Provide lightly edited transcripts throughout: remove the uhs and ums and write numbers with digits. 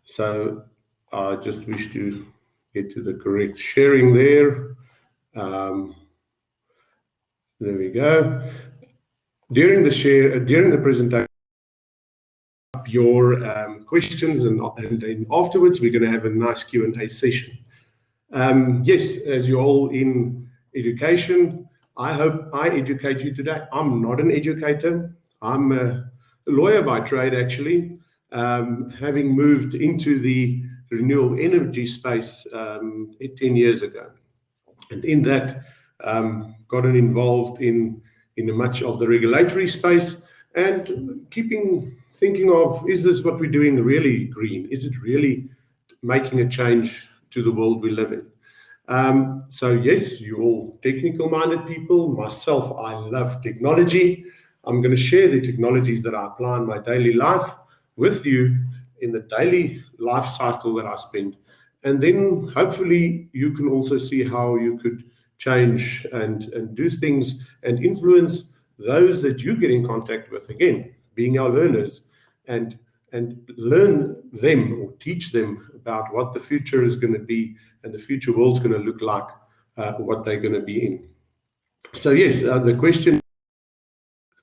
So I just wish to get to the correct sharing there. There we go. During the presentation, your questions, and then afterwards we're going to have a nice Q&A session. Yes, as you're all in education, I hope I educate you today. I'm not an educator. I'm a lawyer by trade, actually, having moved into the renewable energy space 10 years ago. And in that, gotten involved in much of the regulatory space and thinking of, is this what we're doing really green? Is it really making a change to the world we live in? So yes, you're all technical-minded people. Myself, I love technology. I'm going to share the technologies that I apply in my daily life with you in the daily life cycle that I spend. And then hopefully you can also see how you could change and do things and influence those that you get in contact with, again, being our learners, and learn them or teach them about what the future is going to be and the future world's going to look like, what they're going to be in. So yes, the question,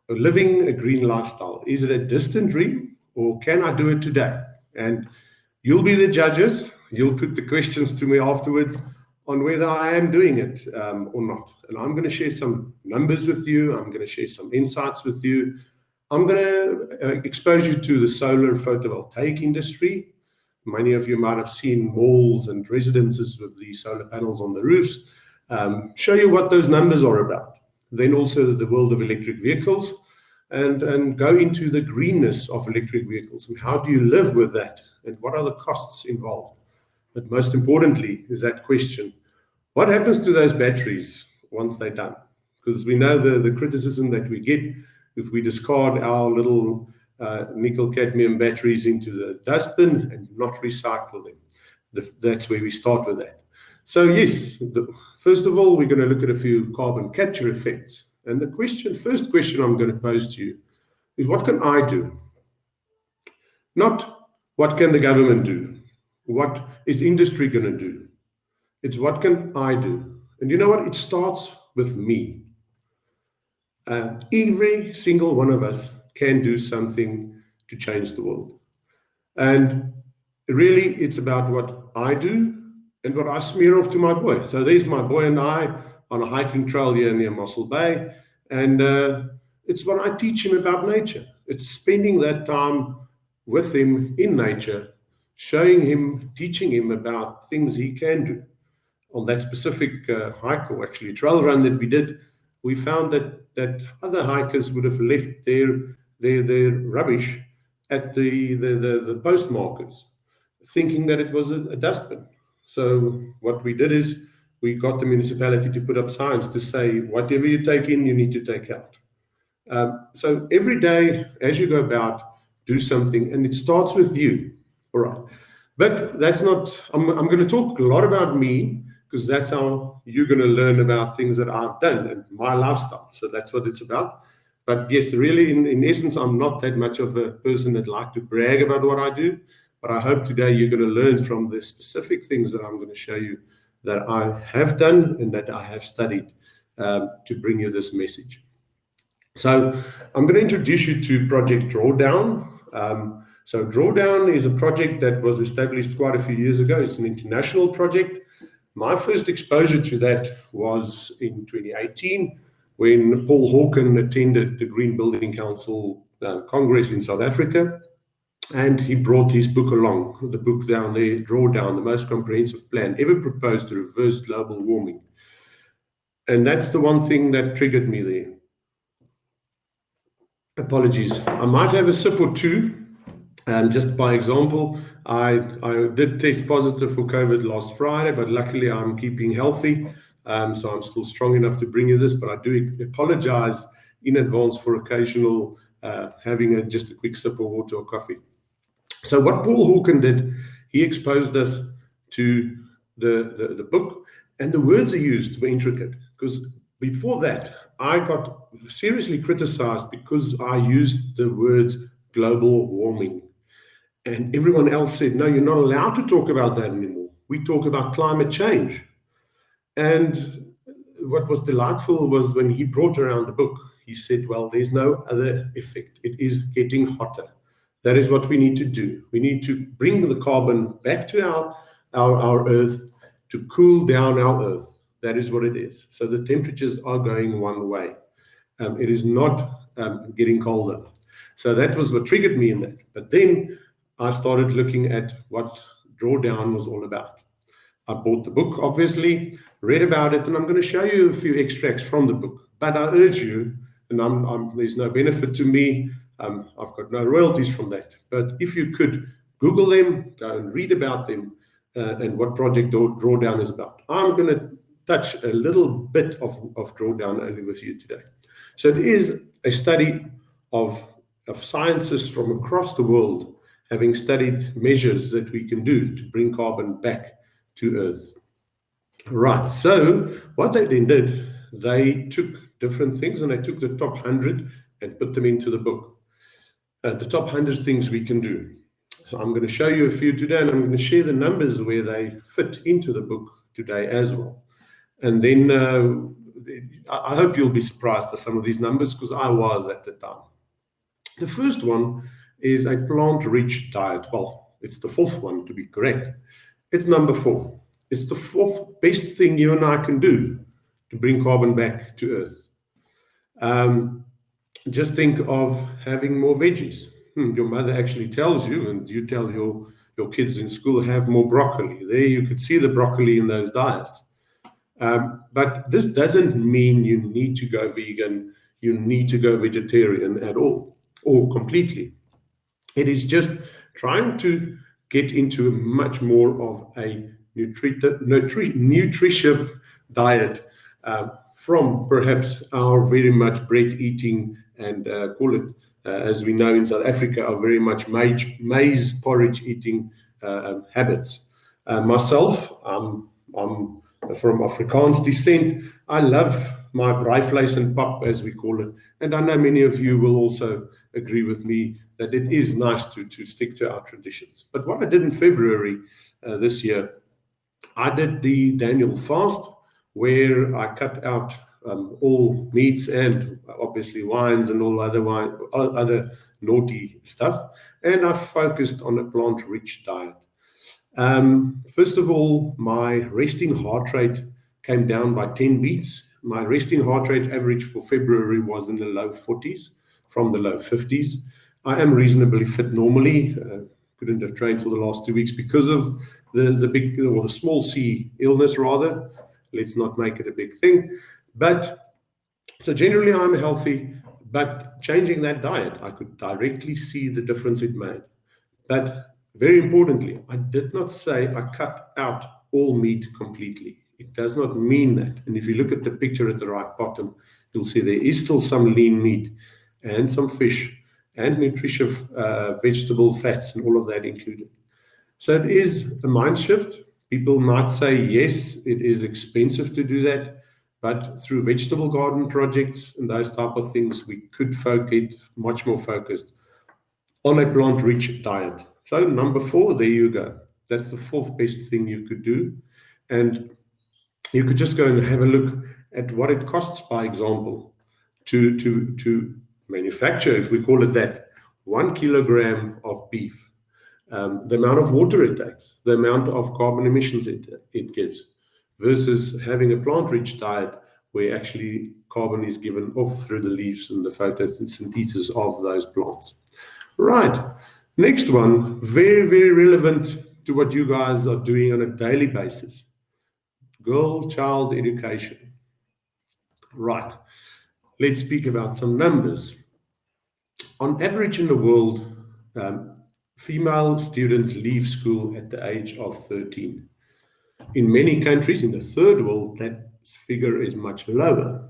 living a green lifestyle, is it a distant dream or can I do it today? And you'll be the judges. You'll put the questions to me afterwards on whether I am doing it or not. And I'm going to share some numbers with you. I'm going to share some insights with you. I'm going to expose you to the solar photovoltaic industry. Many of you might have seen malls and residences with the solar panels on the roofs. Show you what those numbers are about. Then also the world of electric vehicles, and go into the greenness of electric vehicles and how do you live with that and what are the costs involved. But most importantly is that question, what happens to those batteries once they're done? Because we know the criticism that we get if we discard our little nickel cadmium batteries into the dustbin and not recycle them. That's where we start with that. So yes, first of all, we're going to look at a few carbon capture effects. And the first question I'm going to pose to you is, what can I do? Not what can the government do? What is industry going to do? It's what can I do? And you know what? It starts with me. Every single one of us can do something to change the world. And really, it's about what I do and what I smear off to my boy. So there's my boy and I on a hiking trail here near Mossel Bay. And it's what I teach him about nature. It's spending that time with him in nature, showing him, teaching him about things he can do. On that specific hike, or actually trail run that we did, we found that other hikers would have left their rubbish at the post markers, thinking that it was a dustbin. So what we did is we got the municipality to put up signs to say, whatever you take in, you need to take out. So every day, as you go about, do something, and it starts with you. All right. But that's not, I'm going to talk a lot about me, because that's how you're going to learn about things that I've done and my lifestyle. So that's what it's about. But yes, really, in essence, I'm not that much of a person that like to brag about what I do. But I hope today you're going to learn from the specific things that I'm going to show you that I have done and that I have studied to bring you this message. So I'm going to introduce you to Project Drawdown. So Drawdown is a project that was established quite a few years ago. It's an international project. My first exposure to that was in 2018 when Paul Hawken attended the Green Building Council Congress in South Africa. And he brought his book along, the book down there, Drawdown, the most comprehensive plan ever proposed to reverse global warming. And that's the one thing that triggered me there. Apologies. I might have a sip or two. Just by example, I did test positive for COVID last Friday, but luckily I'm keeping healthy. So I'm still strong enough to bring you this, but I do apologize in advance for occasional having just a quick sip of water or coffee. So what Paul Hawken did, he exposed us to the book, and the words he used were intricate, because before that, I got seriously criticized because I used the words global warming. And everyone else said, no, you're not allowed to talk about that anymore. We talk about climate change. And what was delightful was when he brought around the book, he said, well, there's no other effect. It is getting hotter. That is what we need to do. We need to bring the carbon back to our Earth to cool down our Earth. That is what it is. So the temperatures are going one way. It is not getting colder. So that was what triggered me in that. But then I started looking at what Drawdown was all about. I bought the book, obviously, read about it, and I'm going to show you a few extracts from the book. But I urge you, and there's no benefit to me, I've got no royalties from that. But if you could Google them, go and read about them, and what Project Drawdown is about. I'm going to touch a little bit of Drawdown only with you today. So it is a study of scientists from across the world having studied measures that we can do to bring carbon back to Earth. Right, so what they then did, they took different things and they took the top 100 and put them into the book. The top 100 things we can do. So I'm going to show you a few today, and I'm going to share the numbers where they fit into the book today as well. And then I hope you'll be surprised by some of these numbers, because I was at the time. The first one is a plant-rich diet. Well, it's the fourth one to be correct. It's number 4. It's the fourth best thing you and I can do to bring carbon back to Earth. Just think of having more veggies. Your mother actually tells you, and you tell your kids in school, have more broccoli. There you could see the broccoli in those diets. But this doesn't mean you need to go vegan, you need to go vegetarian at all, or completely. It is just trying to get into much more of a nutritious diet from perhaps our very much bread eating and call it, as we know in South Africa, are very much maize porridge eating habits. Myself, I'm from Afrikaans descent. I love my braaivleis and pap, as we call it. And I know many of you will also agree with me that it is nice to stick to our traditions. But what I did in February this year, I did the Daniel fast, where I cut out all meats and obviously wines and all other naughty stuff. And I focused on a plant-rich diet. First of all, my resting heart rate came down by 10 beats. My resting heart rate average for February was in the low 40s from the low 50s. I am reasonably fit normally. Couldn't have trained for the last 2 weeks because of the big, or the small C illness rather. Let's not make it a big thing. But so generally I'm healthy, but changing that diet, I could directly see the difference it made. But very importantly, I did not say I cut out all meat completely. It does not mean that. And if you look at the picture at the right bottom, you'll see there is still some lean meat and some fish and nutritious vegetable fats and all of that included. So it is a mind shift. People might say, yes, it is expensive to do that, but through vegetable garden projects and those type of things, we could get much more focused on a plant-rich diet. So number 4, there you go. That's the 4th best thing you could do. And you could just go and have a look at what it costs, by example, to manufacture, if we call it that, 1 kilogram of beef. The amount of water it takes, the amount of carbon emissions it gives, versus having a plant-rich diet where actually carbon is given off through the leaves and the photosynthesis of those plants. Right. Next one, very, very relevant to what you guys are doing on a daily basis. Girl-child education. Right. Let's speak about some numbers. On average in the world, female students leave school at the age of 13. In many countries in the third world, that figure is much lower.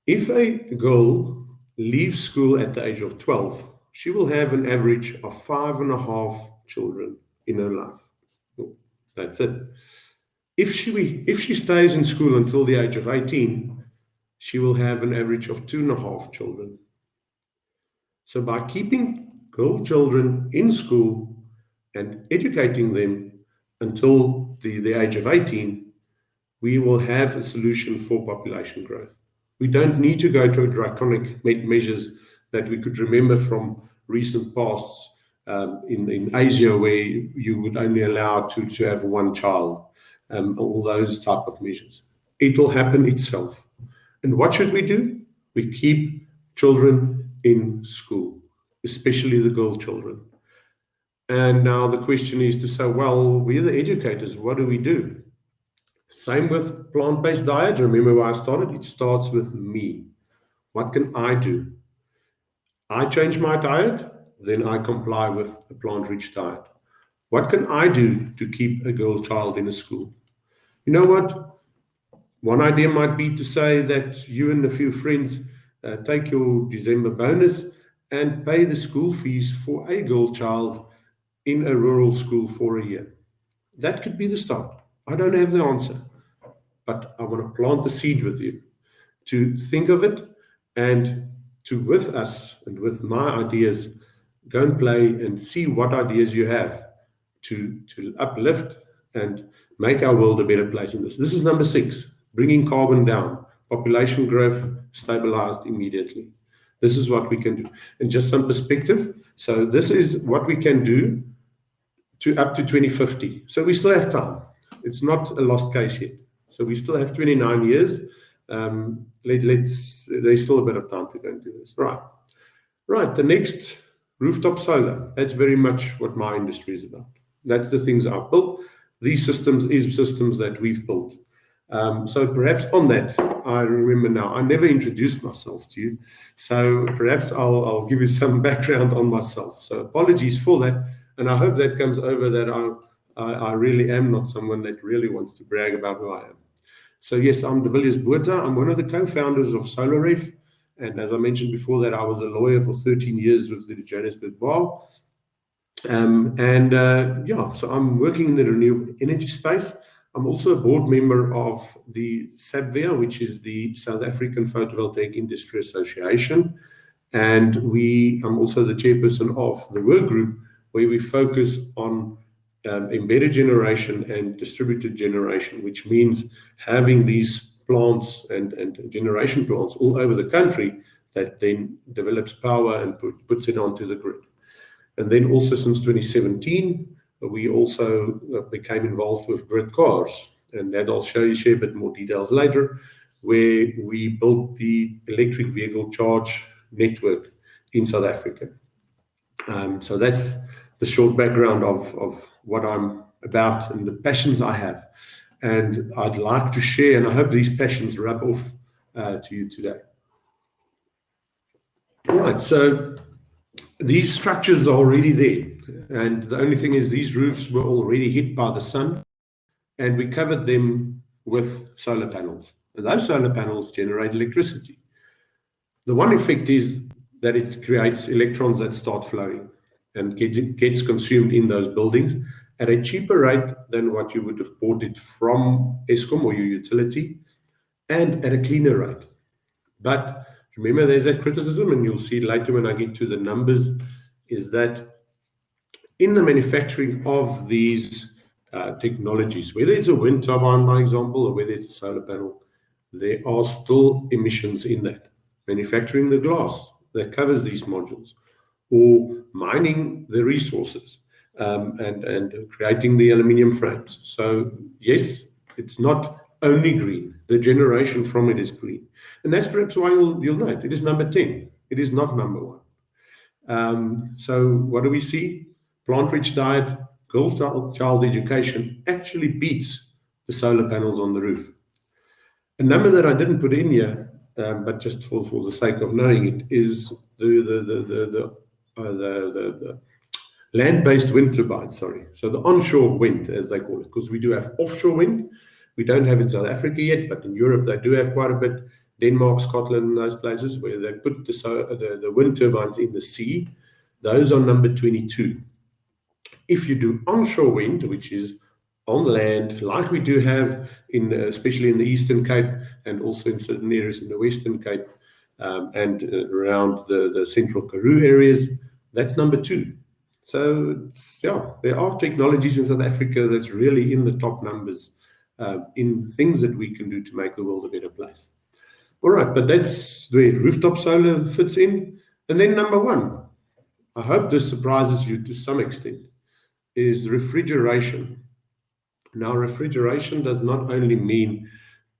If a girl leaves school at the age of 12, she will have an average of 5.5 children in her life. That's it. If she stays in school until the age of 18, she will have an average of 2.5 children. So by keeping girl children in school and educating them until the age of 18, we will have a solution for population growth. We don't need to go to draconic measures that we could remember from recent pasts in Asia, where you would only allow to have one child, all those type of measures. It will happen itself. And what should we do? We keep children in school, especially the girl children. And now the question is to say, well, we're the educators, what do we do? Same with plant-based diet. Remember where I started? It starts with me. What can I do? I change my diet, then I comply with a plant-rich diet. What can I do to keep a girl child in a school? You know what? One idea might be to say that you and a few friends take your December bonus and pay the school fees for a girl child in a rural school for a year. That could be the start. I don't have the answer, but I want to plant the seed with you to think of it and to, with us and with my ideas, go and play and see what ideas you have to uplift and make our world a better place in this. This is number 6, bringing carbon down, population growth stabilized immediately. This is what we can do. And just some perspective. So this is what we can do to up to 2050. So we still have time. It's not a lost case yet. So we still have 29 years. There's still a bit of time to go and do this. Right. The next, rooftop solar. That's very much what my industry is about. That's the things I've built. These systems is systems that we've built. So perhaps on that, I remember now, I never introduced myself to you. So perhaps I'll give you some background on myself. So apologies for that. And I hope that comes over that I really am not someone that really wants to brag about who I am. So yes, I'm DeVilliers Botha. I'm one of the co-founders of SolarRef. And as I mentioned before that, I was a lawyer for 13 years with the Johannesburg Bar. So I'm working in the renewable energy space. I'm also a board member of the SAPVEA, which is the South African Photovoltaic Industry Association. And I'm also the chairperson of the work group where we focus on embedded generation and distributed generation, which means having these plants and generation plants all over the country that then develops power and puts it onto the grid. And then also since 2017, we also became involved with grid cars, and that I'll share a bit more details later, where we built the electric vehicle charge network in South Africa. So that's the short background of what I'm about and the passions I have. And I'd like to share, and I hope these passions rub off to you today. All right, so these structures are already there. And the only thing is these roofs were already hit by the sun, and we covered them with solar panels. And those solar panels generate electricity. The one effect is that it creates electrons that start flowing and gets consumed in those buildings at a cheaper rate than what you would have bought it from Eskom or your utility, and at a cleaner rate. But remember, there's that criticism, and you'll see it later when I get to the numbers, is that in the manufacturing of these technologies, whether it's a wind turbine, by example, or whether it's a solar panel, there are still emissions in that. Manufacturing the glass that covers these modules, or mining the resources, and creating the aluminium frames. So yes, it's not only green. The generation from it is green. And that's perhaps why you'll note it is number 10. It is not number 1. So what do we see? Plant-rich diet, girl child education actually beats the solar panels on the roof. A number that I didn't put in here, but just for the sake of knowing it, is the land-based wind turbines, So the onshore wind, as they call it, because we do have offshore wind. We don't have in South Africa yet, but in Europe they do have quite a bit. Denmark, Scotland, those places where they put the wind turbines in the sea. Those are number 22. If you do onshore wind, which is on land, like we do have especially in the Eastern Cape and also in certain areas in the Western Cape and around the central Karoo areas, That's number 2. So there are technologies in South Africa that's really in the top numbers in things that we can do to make the world a better place. All right, but that's where rooftop solar fits in. And then number 1, I hope this surprises you to some extent, is refrigeration. Now, refrigeration does not only mean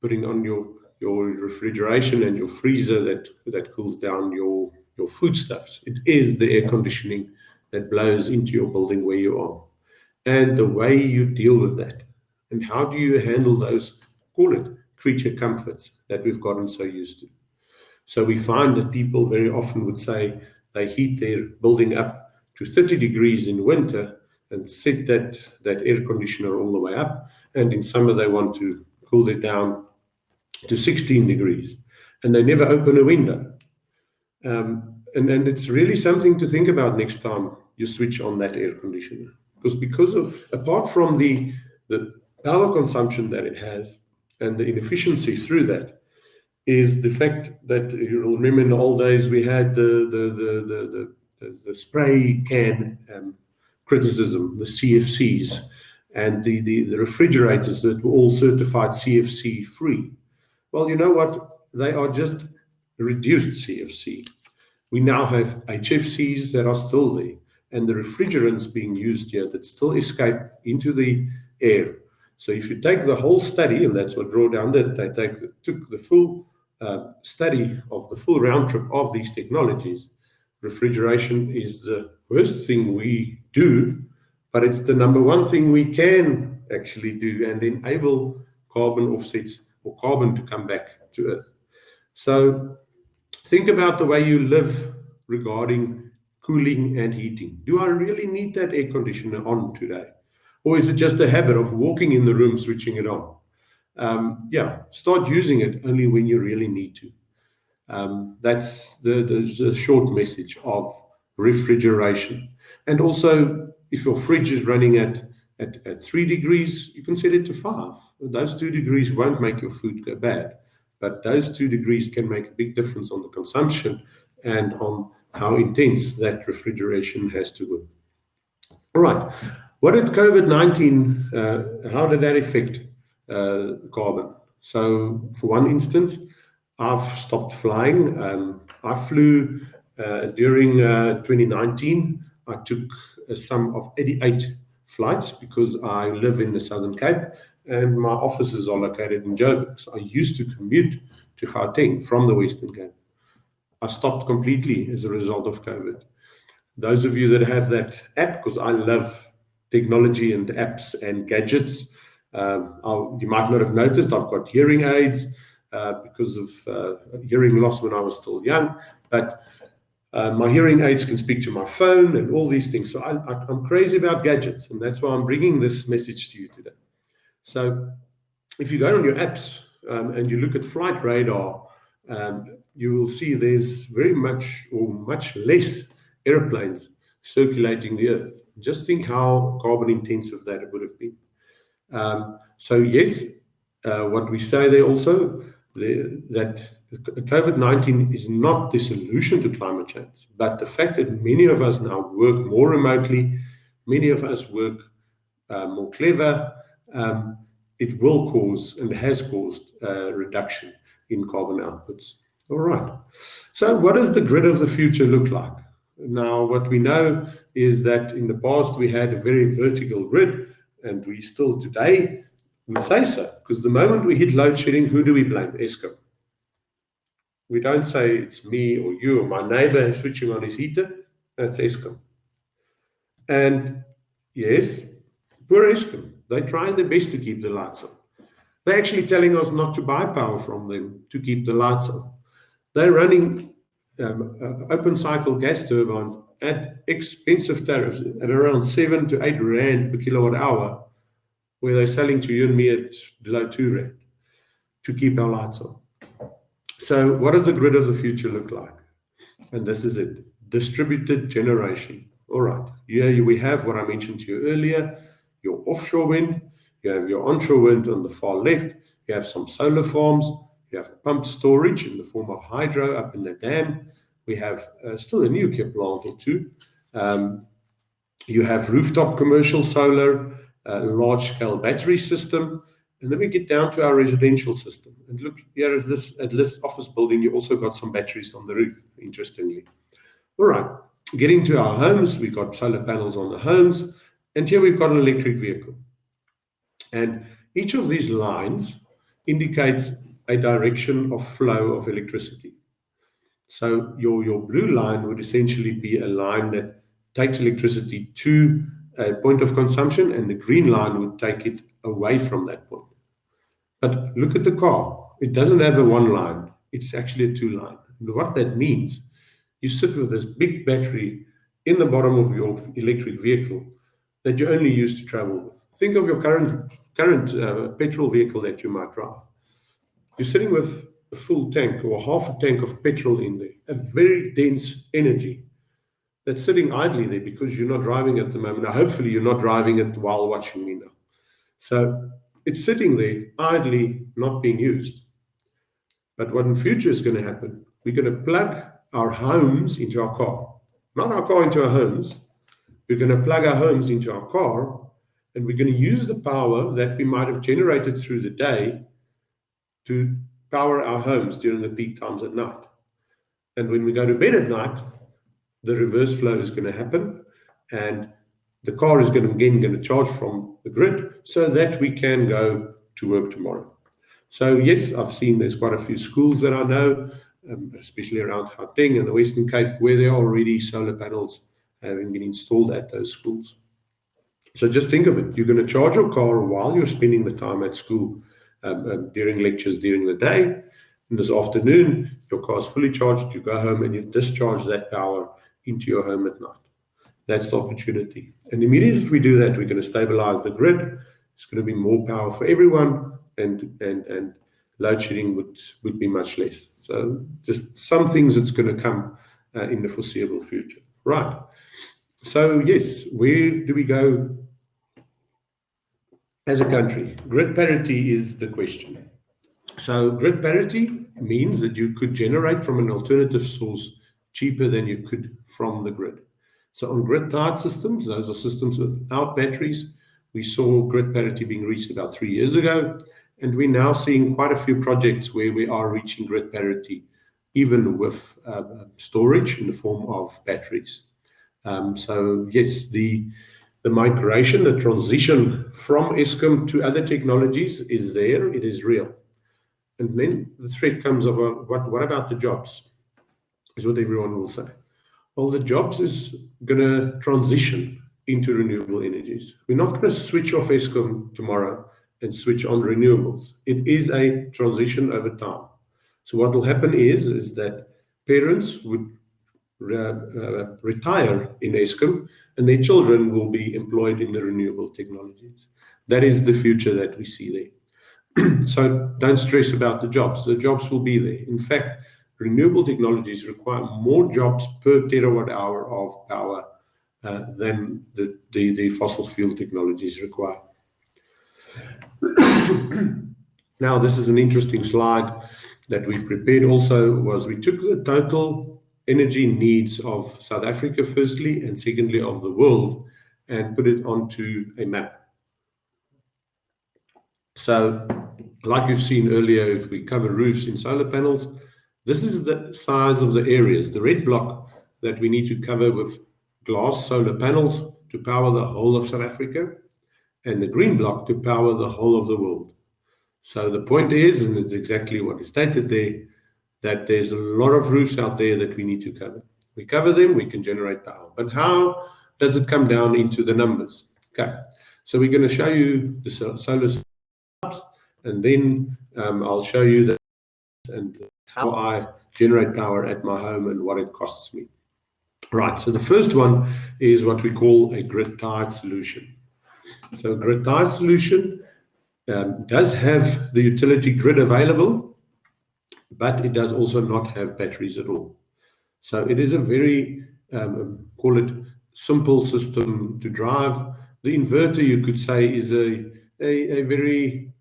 putting on your refrigeration and your freezer that cools down your foodstuffs. It is the air conditioning that blows into your building where you are, and the way you deal with that. And how do you handle those, call it, creature comforts that we've gotten so used to? So we find that people very often would say they heat their building up to 30 degrees in winter and set that air conditioner all the way up. And in summer, they want to cool it down to 16 degrees. And they never open a window. And it's really something to think about next time you switch on that air conditioner. Because apart from the power consumption that it has and the inefficiency through that, is the fact that you'll remember in the old days we had the spray can criticism, the CFCs, and the refrigerators that were all certified CFC free. Well, you know what? They are just reduced CFC. We now have HFCs that are still there, and the refrigerants being used here that still escape into the air. So if you take the whole study, and that's what Drawdown did, they took the full study of the full round trip of these technologies. Refrigeration is the worst thing we do, but it's the number 1 thing we can actually do and enable carbon offsets or carbon to come back to Earth. So think about the way you live regarding cooling and heating. Do I really need that air conditioner on today? Or is it just a habit of walking in the room, switching it on? Start using it only when you really need to. That's the short message of refrigeration. And also, if your fridge is running at 3 degrees, you can set it to 5. Those 2 degrees won't make your food go bad, but those 2 degrees can make a big difference on the consumption and on how intense that refrigeration has to work. All right. What did COVID-19, how did that affect carbon? So for one instance, I've stopped flying. I flew during 2019. I took a sum of 88 flights because I live in the Southern Cape and my offices are located in Joburg. So I used to commute to Gauteng from the Western Cape. I stopped completely as a result of COVID. Those of you that have that app, because I love technology and apps and gadgets, you might not have noticed I've got hearing aids because of hearing loss when I was still young, but my hearing aids can speak to my phone and all these things. So I'm crazy about gadgets, and that's why I'm bringing this message to you today. So if you go on your apps and you look at flight radar, you will see there's very much or much less airplanes circulating the Earth. Just think how carbon intensive that it would have been. So yes, what we say there also, that COVID-19 is not the solution to climate change, but the fact that many of us now work more remotely, many of us work more clever, it will cause and has caused a reduction in carbon outputs. All right. So what does the grid of the future look like? Now, what we know is that in the past we had a very vertical grid, and we still today would say so, because the moment we hit load shedding, who do we blame? Eskom. We don't say it's me or you or my neighbor switching on his heater. That's Eskom. And yes, poor Eskom. They try their best to keep the lights on. They're actually telling us not to buy power from them to keep the lights on. They're running open cycle gas turbines at expensive tariffs at around 7 to 8 rand per kilowatt hour, where they're selling to you and me at below 2 rand to keep our lights on. So what does the grid of the future look like? And this is it, distributed generation. All right, here we have what I mentioned to you earlier, your offshore wind, you have your onshore wind on the far left, you have some solar farms, you have pumped storage in the form of hydro up in the dam, we have still a nuclear plant or two, You have rooftop commercial solar, large-scale battery system, and then we get down to our residential system. And look, here is this, at this office building, you also got some batteries on the roof, interestingly. All right, getting to our homes, we've got solar panels on the homes, and here we've got an electric vehicle. And each of these lines indicates a direction of flow of electricity. So your blue line would essentially be a line that takes electricity to a point of consumption, and the green line would take it away from that point. But look at the car. It doesn't have a one line. It's actually a two line. And what that means, you sit with this big battery in the bottom of your electric vehicle that you only use to travel with. Think of your current petrol vehicle that you might drive. You're sitting with a full tank or half a tank of petrol in there, a very dense energy that's sitting idly there because you're not driving at the moment. Now, hopefully you're not driving it while watching me now. So it's sitting there idly, not being used. But what in future is going to happen, we're going to plug our homes into our car. Not our car into our homes. We're going to plug our homes into our car, and we're going to use the power that we might have generated through the day to power our homes during the peak times at night. And when we go to bed at night, the reverse flow is going to happen, and the car is going to charge from the grid so that we can go to work tomorrow. So yes, I've seen there's quite a few schools that I know, especially around Gauteng and the Western Cape, where there are already solar panels having been installed at those schools. So just think of it. You're going to charge your car while you're spending the time at school, during lectures during the day. And this afternoon, your car's fully charged. You go home and you discharge that power into your home at night. That's the opportunity. And immediately if we do that, we're going to stabilize the grid. It's going to be more power for everyone, and load shedding would be much less. So just some things that's going to come in the foreseeable future. Right. So yes, where do we go as a country? Grid parity is the question. So grid parity means that you could generate from an alternative source cheaper than you could from the grid. So on grid-tied systems, those are systems without batteries. We saw grid parity being reached about 3 years ago, and we're now seeing quite a few projects where we are reaching grid parity, even with storage in the form of batteries. So yes, the migration, the transition from Eskom to other technologies is there. It is real. And then the threat comes of what about the jobs? Is what everyone will say. Well, the jobs is going to transition into renewable energies. We're not going to switch off Eskom tomorrow and switch on renewables. It is a transition over time. So what will happen is that parents would retire in Eskom, and their children will be employed in the renewable technologies. That is the future that we see there. So don't stress about the jobs. The jobs will be there. In fact, renewable technologies require more jobs per terawatt hour of power than the fossil fuel technologies require. Now, this is an interesting slide that we've prepared also, was we took the total energy needs of South Africa firstly, and secondly of the world, and put it onto a map. So like you've seen earlier, if we cover roofs in solar panels, this is the size of the areas, the red block that we need to cover with glass solar panels to power the whole of South Africa, and the green block to power the whole of the world. So the point is, and it's exactly what is stated there, that there's a lot of roofs out there that we need to cover. We cover them, we can generate power. But how does it come down into the numbers? Okay, so we're going to show you the solar systems, and then I'll show you that and how I generate power at my home and what it costs me. Right, so the first one is what we call a grid-tied solution. So a grid-tied solution does have the utility grid available, but it does also not have batteries at all. So it is a very, call it, simple system to drive. The inverter, you could say, is a very,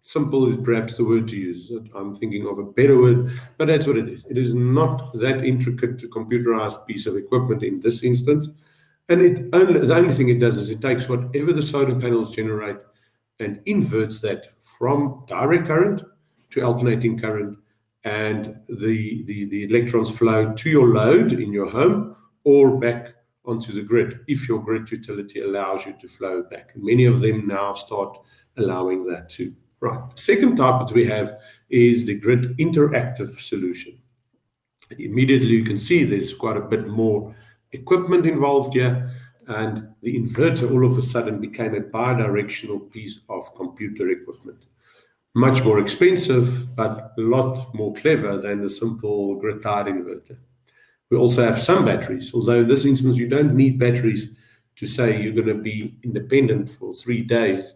Simple is perhaps the word to use. I'm thinking of a better word, but that's what it is. It is not that intricate computerized piece of equipment in this instance. And the only thing it does is it takes whatever the solar panels generate and inverts that from direct current to alternating current, and the electrons flow to your load in your home or back onto the grid if your grid utility allows you to flow back. And many of them now start allowing that too. Right. The second type that we have is the grid interactive solution. Immediately you can see there's quite a bit more equipment involved here, and the inverter all of a sudden became a bidirectional piece of computer equipment. Much more expensive, but a lot more clever than the simple grid-tied inverter. We also have some batteries, although in this instance you don't need batteries to say you're going to be independent for 3 days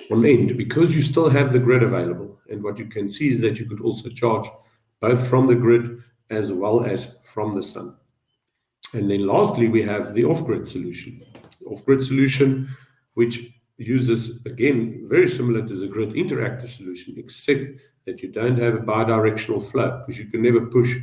on end, because you still have the grid available. And what you can see is that you could also charge both from the grid as well as from the sun. And then lastly, we have the off-grid solution. Off-grid solution, which uses, again, very similar to the grid interactive solution, except that you don't have a bidirectional flow, because you can never push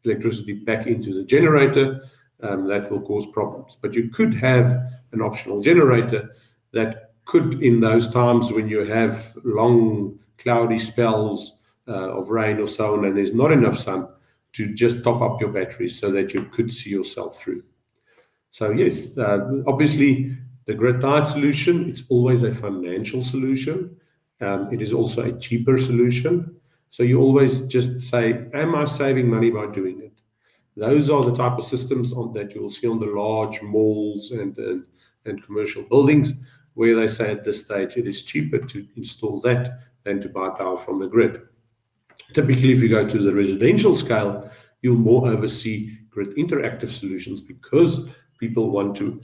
electricity back into the generator. That will cause problems. But you could have an optional generator that could, in those times when you have long cloudy spells of rain or so on, and there's not enough sun, to just top up your batteries so that you could see yourself through. So yes, obviously the grid-tied solution, it's always a financial solution. It is also a cheaper solution. So you always just say, am I saving money by doing it? Those are the type of systems that you will see on the large malls and commercial buildings, where they say at this stage it is cheaper to install that than to buy power from the grid. Typically, if you go to the residential scale, you'll more oversee grid interactive solutions because people want to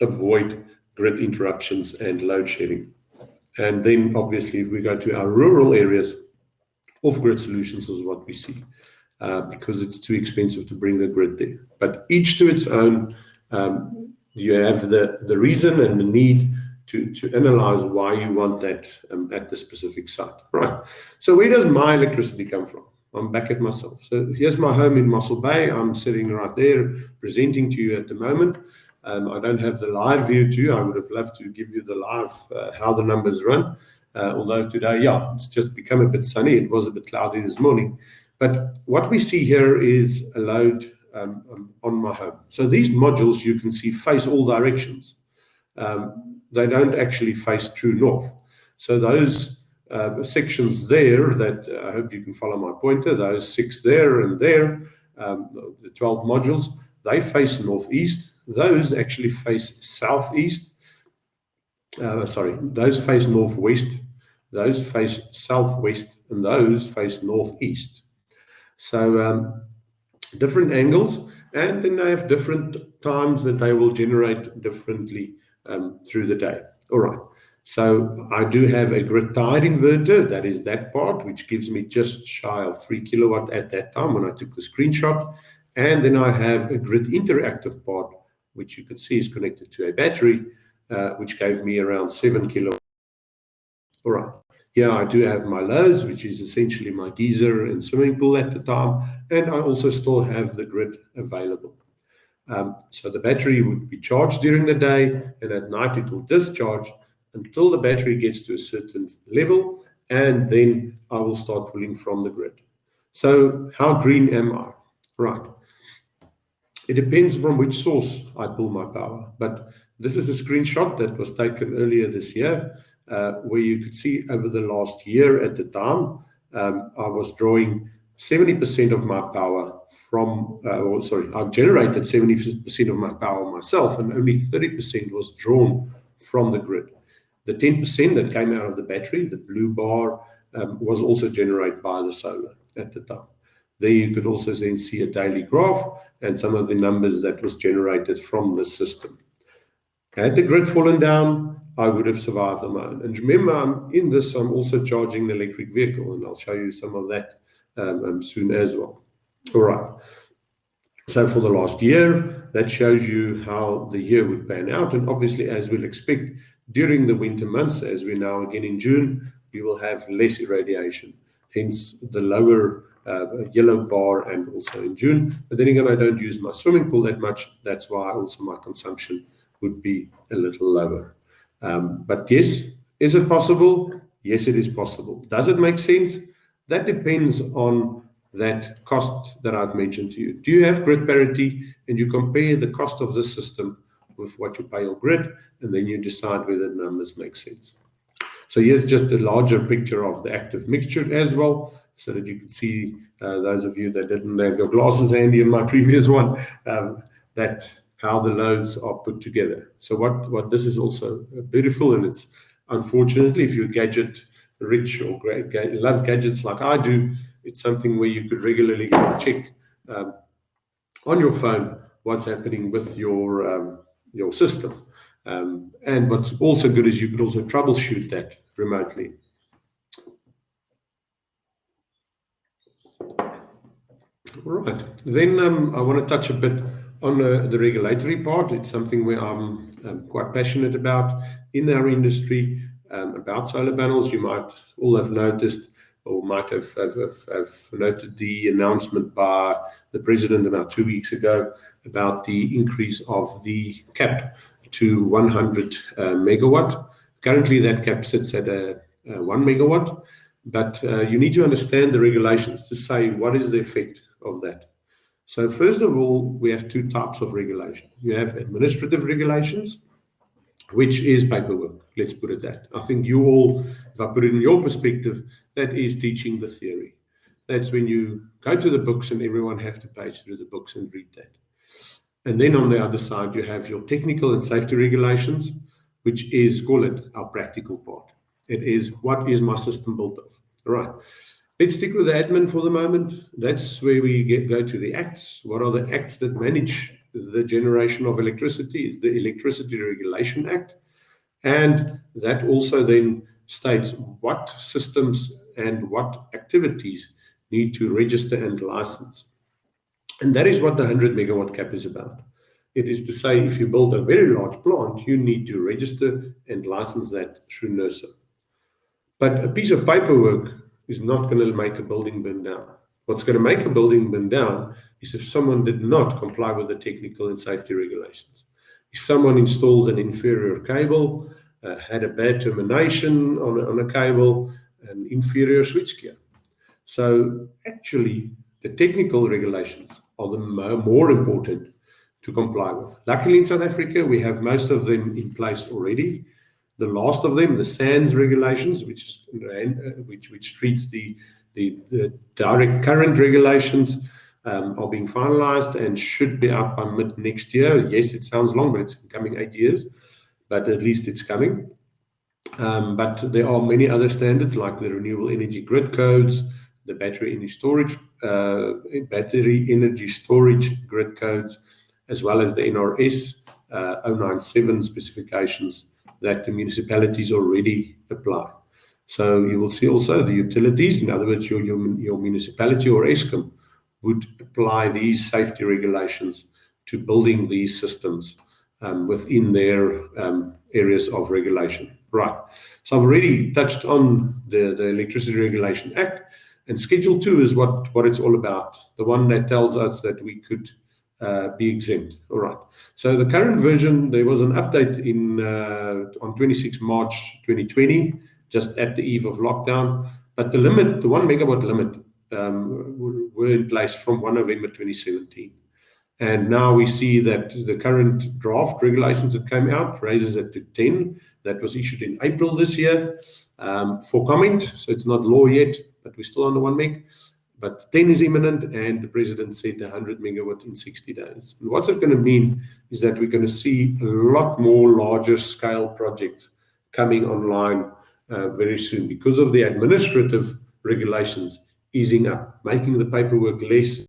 avoid grid interruptions and load shedding. And then obviously, if we go to our rural areas, off-grid solutions is what we see because it's too expensive to bring the grid there. But each to its own, you have the reason and the need to analyze why you want that at the specific site. Right. So where does my electricity come from? I'm back at myself. So here's my home in Mossel Bay. I'm sitting right there presenting to you at the moment. I don't have the live view to you. I would have loved to give you the live, how the numbers run. Although today, yeah, it's just become a bit sunny. It was a bit cloudy this morning. But what we see here is a load on my home. So these modules you can see face all directions. They don't actually face true north. So those sections there that I hope you can follow my pointer, those 6 there and there, the 12 modules, they face northeast. Those actually face southeast. Those face northwest. Those face southwest, and those face northeast. So different angles, and then they have different times that they will generate differently through the day. All right. So I do have a grid-tied inverter. That is that part, which gives me just shy of 3 kilowatt at that time when I took the screenshot. And then I have a grid interactive part, which you can see is connected to a battery, which gave me around 7 kilowatts. All right. Here I do have my loads, which is essentially my geyser and swimming pool at the time. And I also still have the grid available. So the battery would be charged during the day, and at night it will discharge until the battery gets to a certain level, and then I will start pulling from the grid. So how green am I? Right. It depends from which source I pull my power, but this is a screenshot that was taken earlier this year, where you could see over the last year at the time, I was drawing 70% of my power from, I generated 70% of my power myself, and only 30% was drawn from the grid. The 10% that came out of the battery, the blue bar, was also generated by the solar at the time. There you could also then see a daily graph and some of the numbers that was generated from the system. Had the grid fallen down, I would have survived on my own. And remember, I'm also charging an electric vehicle, and I'll show you some of that soon as well. All right. So for the last year, that shows you how the year would pan out. And obviously, as we'll expect, during the winter months, as we're now again in June, you will have less irradiation, hence the lower yellow bar, and also in June. But then again, I don't use my swimming pool that much. That's why also my consumption would be a little lower. But yes, is it possible? Yes, it is possible. Does it make sense? That depends on that cost that I've mentioned to you. Do you have grid parity, and you compare the cost of this system with what you pay your grid, and then you decide whether the numbers make sense. So here's just a larger picture of the active mixture as well, so that you can see, those of you that didn't have your glasses handy in my previous one, that how the loads are put together. So what this is also beautiful, and it's unfortunately, if you're gadget rich or love gadgets like I do, it's something where you could regularly check on your phone what's happening with your system. And what's also good is you could also troubleshoot that remotely. All right. Then I want to touch a bit on the regulatory part. It's something where I'm quite passionate about in our industry, about solar panels. You might all have noticed, or might have noted the announcement by the president about 2 weeks ago about the increase of the cap to 100 megawatt. Currently, that cap sits at 1 megawatt, but you need to understand the regulations to say what is the effect of that. So first of all, we have two types of regulation. You have administrative regulations, which is paperwork. Let's put it that. I think you all, if I put it in your perspective, that is teaching the theory. That's when you go to the books and everyone have to page through the books and read that. And then on the other side, you have your technical and safety regulations, which is, call it, our practical part. It is, what is my system built of? All right. Let's stick with the admin for the moment. That's where we go to the acts. What are the acts that manage the generation of electricity? It's the Electricity Regulation Act. And that also then states what systems and what activities need to register and license. And that is what the 100 megawatt cap is about. It is to say, if you build a very large plant, you need to register and license that through NERSA. But a piece of paperwork is not going to make a building burn down. What's going to make a building burn down is if someone did not comply with the technical and safety regulations. If someone installed an inferior cable, had a bad termination on a cable, an inferior switchgear. So actually, the technical regulations are the more important to comply with. Luckily in South Africa, we have most of them in place already. The last of them, the SANS regulations, which treats the direct current regulations, are being finalized and should be out by mid next year. Yes, it sounds long, but it's coming 8 years, but at least it's coming. But there are many other standards like the renewable energy grid codes, the battery energy storage grid codes, as well as the NRS 097 specifications that the municipalities already apply. So you will see also the utilities, in other words, your municipality or Eskom would apply these safety regulations to building these systems within their areas of regulation. Right. So I've already touched on the Electricity Regulation Act, and Schedule 2 is what it's all about, the one that tells us that we could be exempt. All right. So the current version, there was an update on 26 March 2020, just at the eve of lockdown. But the limit, the 1 megawatt limit, were in place from 1 November 2017. And now we see that the current draft regulations that came out raises it to 10. That was issued in April this year for comment. So it's not law yet, but we're still on the 1 meg. But 10 is imminent, and the president said 100 megawatt in 60 days. And what's it going to mean is that we're going to see a lot more larger scale projects coming online very soon because of the administrative regulations easing up, making the paperwork less.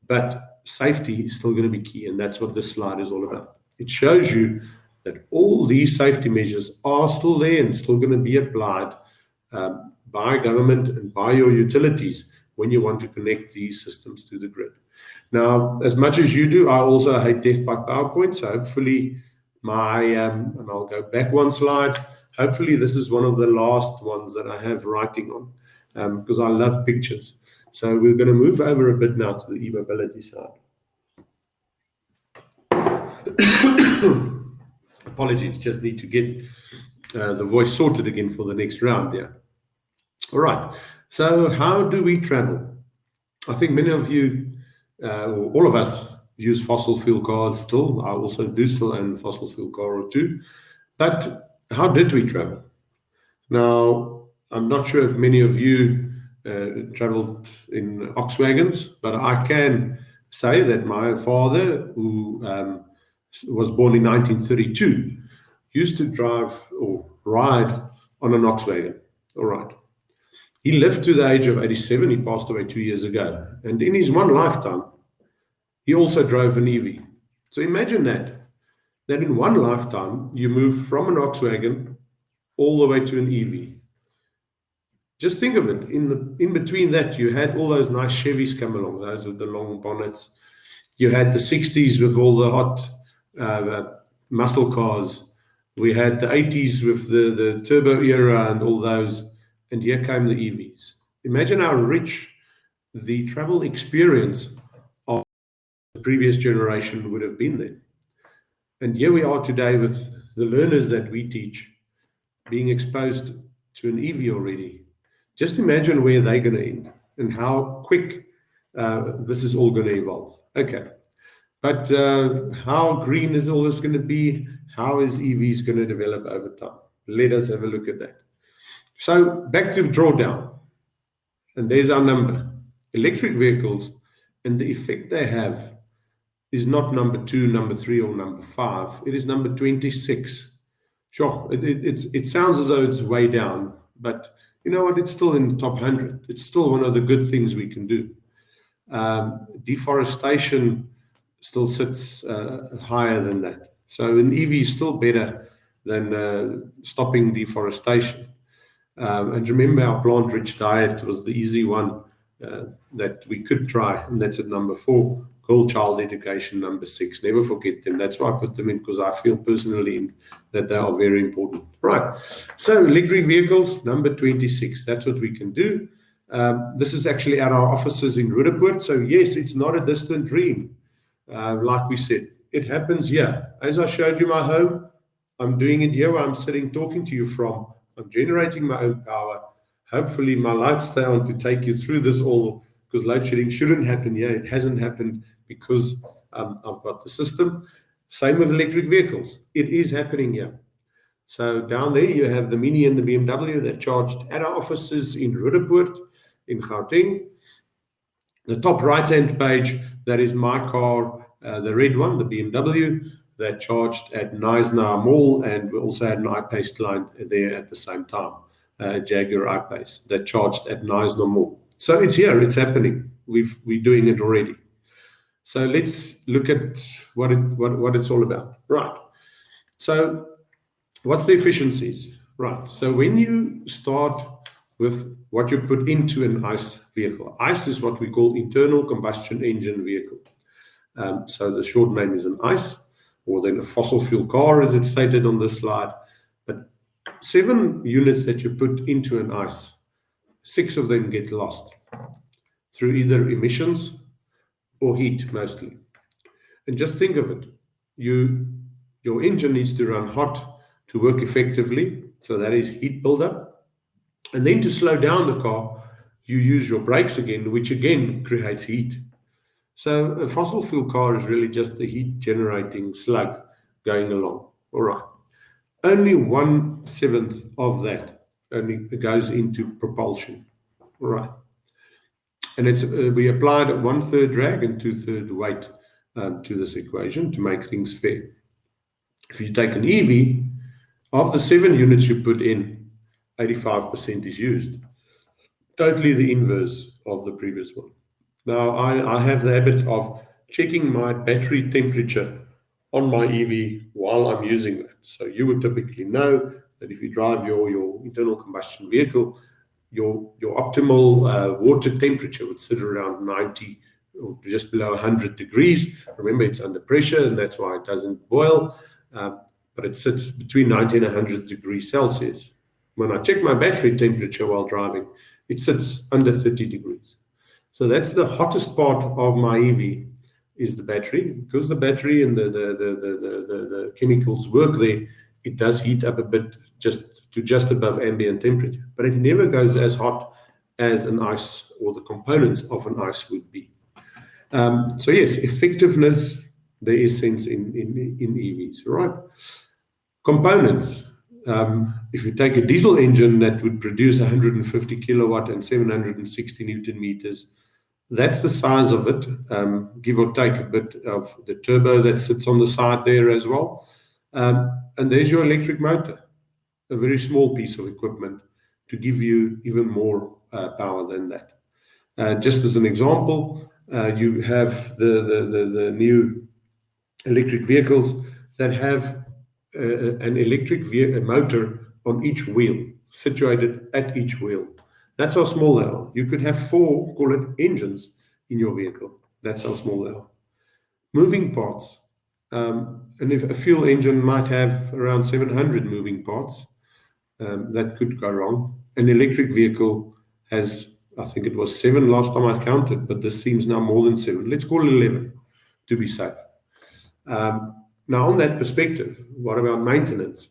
But safety is still going to be key, and that's what this slide is all about. It shows you that all these safety measures are still there and still going to be applied by government and by your utilities when you want to connect these systems to the grid. Now, as much as you do, I also hate death by PowerPoint, so hopefully and I'll go back one slide, Hopefully this is one of the last ones that I have writing on, because I love pictures. So we're going to move over a bit now to the e-mobility side. Apologies, just need to get the voice sorted again for the next round there. All right, so how do we travel? I think many of you, or all of us, use fossil fuel cars still. I also do still own a fossil fuel car or two. But how did we travel? Now, I'm not sure if many of you traveled in ox wagons, but I can say that my father, who was born in 1932, used to drive or ride on an ox wagon. All right. He lived to the age of 87. He passed away 2 years ago. And in his one lifetime, he also drove an EV. So imagine that in one lifetime, you move from an ox wagon all the way to an EV. Just think of it. In between that, you had all those nice Chevys come along, those with the long bonnets. You had the 60s with all the hot muscle cars. We had the 80s with the turbo era and all those. And here came the EVs. Imagine how rich the travel experience of the previous generation would have been then. And here we are today with the learners that we teach being exposed to an EV already. Just imagine where they're going to end and how quick this is all going to evolve. Okay. But how green is all this going to be? How is EVs going to develop over time? Let us have a look at that. So back to Drawdown, and there's our number. Electric vehicles and the effect they have is not number 2, number 3, or number 5. It is number 26. Sure, it sounds as though it's way down, but you know what? It's still in the top 100. It's still one of the good things we can do. Deforestation still sits higher than that. So an EV is still better than stopping deforestation. And remember, our plant-rich diet was the easy one that we could try, and that's at number 4. Girl child education, number 6. Never forget them. That's why I put them in, because I feel personally that they are very important. Right. So electric vehicles, number 26. That's what we can do. This is actually at our offices in Rooftop. So yes, it's not a distant dream. Like we said, it happens here. As I showed you my home, I'm doing it here where I'm sitting talking to you from. I'm generating my own power. Hopefully my lights stay on to take you through this all, because load shedding shouldn't happen here. It hasn't happened because I've got the system. Same with electric vehicles. It is happening here. So down there you have the Mini and the BMW that charged at our offices in Roodepoort, in Gauteng. The top right-hand page, that is my car, the red one, the BMW, that charged at Knysna Mall, and we also had an iPace line there at the same time, Jaguar iPace, that charged at Knysna Mall. So it's here, it's happening. We're doing it already. So let's look at what it's all about. Right. So what's the efficiencies? Right. So when you start with what you put into an ICE vehicle, ICE is what we call internal combustion engine vehicle. So the short name is an ICE, or then a fossil fuel car, as it's stated on this slide. But 7 units that you put into an ICE, 6 of them get lost through either emissions or heat, mostly. And just think of it. Your engine needs to run hot to work effectively, so that is heat buildup. And then to slow down the car, you use your brakes again, which again creates heat. So a fossil fuel car is really just the heat generating slug going along. All right. Only 1/7 of that only goes into propulsion. All right. And it's we applied 1/3 drag and 2/3 weight to this equation to make things fair. If you take an EV, of the 7 units you put in, 85% is used. Totally the inverse of the previous one. Now, I have the habit of checking my battery temperature on my EV while I'm using that. So you would typically know that if you drive your internal combustion vehicle, your optimal water temperature would sit around 90 or just below 100 degrees. Remember, it's under pressure, and that's why it doesn't boil. But but it sits between 90 and 100 degrees Celsius. When I check my battery temperature while driving, it sits under 30 degrees. So that's the hottest part of my EV, is the battery. Because the battery and the chemicals work there, it does heat up a bit just above ambient temperature, but it never goes as hot as an ICE or the components of an ICE would be. So yes, effectiveness, there is sense in EVs, right? Components. If you take a diesel engine that would produce 150 kilowatt and 760 Newton meters, that's the size of it, give or take a bit of the turbo that sits on the side there as well. And there's your electric motor, a very small piece of equipment to give you even more power than that. Just as an example, you have the new electric vehicles that have an electric motor on each wheel, situated at each wheel. That's how small they are. You could have 4, call it, engines in your vehicle. That's how small they are. Moving parts. And if a fuel engine might have around 700 moving parts, that could go wrong. An electric vehicle has, I think it was 7 last time I counted, but this seems now more than 7. Let's call it 11 to be safe. Now, on that perspective, what about maintenance?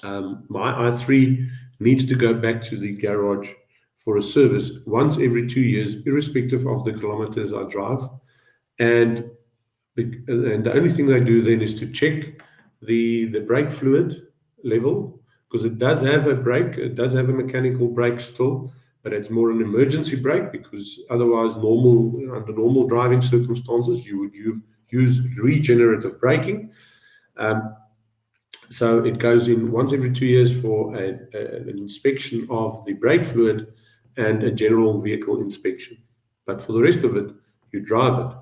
My i3 needs to go back to the garage for a service once every 2 years, irrespective of the kilometers I drive. And the only thing they do then is to check the brake fluid level, because it does have a brake, it does have a mechanical brake still, but it's more an emergency brake, because otherwise under normal driving circumstances, you would use regenerative braking. So it goes in once every 2 years for an inspection of the brake fluid and a general vehicle inspection. But for the rest of it, you drive it.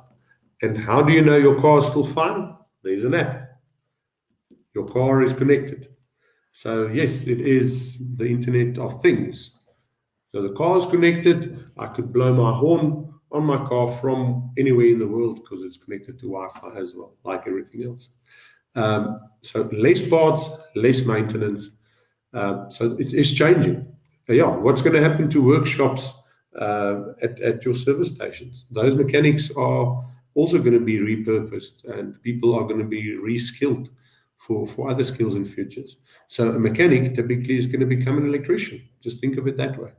And how do you know your car is still fine? There's an app. Your car is connected. So yes, it is the Internet of Things. So the car is connected. I could blow my horn on my car from anywhere in the world because it's connected to Wi-Fi as well, like everything else. So less parts, less maintenance. So it is changing. What's going to happen to workshops at your service stations? Those mechanics are also going to be repurposed, and people are going to be reskilled for other skills in futures. So a mechanic typically is going to become an electrician. Just think of it that way.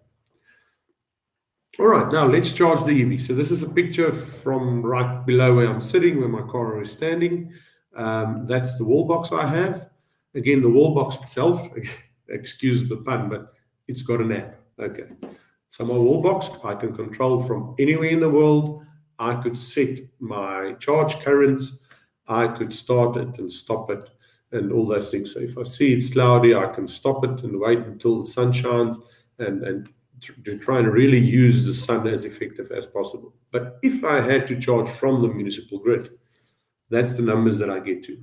All right, now let's charge the EV. So this is a picture from right below where I'm sitting, where my car is standing. That's the wall box I have. Again, the wall box itself, excuse the pun, but it's got an app. Okay. So my wall box, I can control from anywhere in the world. I could set my charge currents. I could start it and stop it and all those things. So if I see it's cloudy, I can stop it and wait until the sun shines and to try and really use the sun as effective as possible. But if I had to charge from the municipal grid, that's the numbers that I get to.